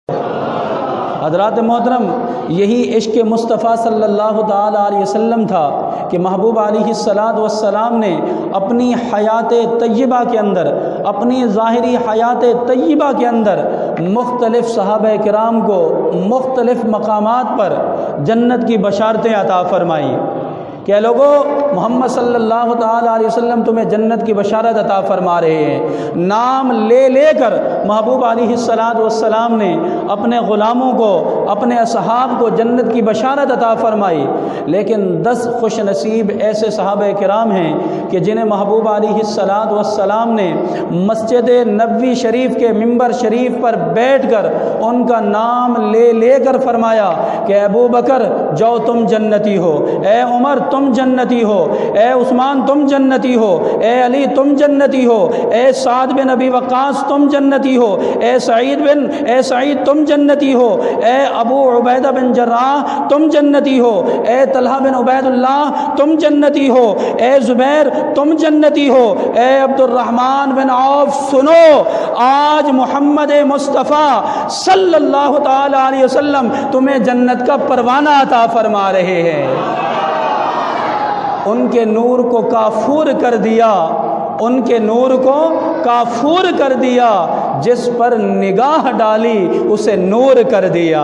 حضرات محترم، یہی عشق مصطفیٰ صلی اللہ تعالیٰ علیہ وسلم تھا کہ محبوب علیہ الصلاۃ والسلام نے اپنی حیات طیبہ کے اندر، اپنی ظاہری حیات طیبہ کے اندر مختلف صحابہ کرام کو مختلف مقامات پر جنت کی بشارتیں عطا فرمائی کہ لوگو محمد صلی اللہ تعالیٰ علیہ وسلم تمہیں جنت کی بشارت عطا فرما رہے ہیں۔ نام لے لے کر محبوب علیہ الصلاۃ والسلام نے اپنے غلاموں کو، اپنے اصحاب کو جنت کی بشارت عطا فرمائی، لیکن 10 خوش نصیب ایسے صحابہ کرام ہیں کہ جنہیں محبوب علیہ الصلاۃ والسلام نے مسجد نبوی شریف کے ممبر شریف پر بیٹھ کر ان کا نام لے لے کر فرمایا کہ ابو بکر جاؤ تم جنتی ہو، اے عمر تم جنتی ہو، اے عثمان تم جنتی ہو، اے علی تم جنتی ہو، اے سعد بن ابی وقاص تم جنتی ہو، اے سعید تم جنتی ہو، اے ابو عبیدہ بن جراح تم جنتی ہو، اے طلحہ بن عبید اللہ تم جنتی ہو، اے زبیر تم جنتی ہو، اے عبد الرحمن بن عوف سنو، آج محمد مصطفیٰ صلی اللہ تعالی علیہ وسلم تمہیں جنت کا پروانہ عطا فرما رہے ہیں۔ ان کے نور کو کافور کر دیا، ان کے نور کو کافور کر دیا، جس پر نگاہ ڈالی اسے نور کر دیا،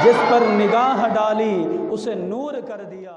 جس پر نگاہ ڈالی اسے نور کر دیا۔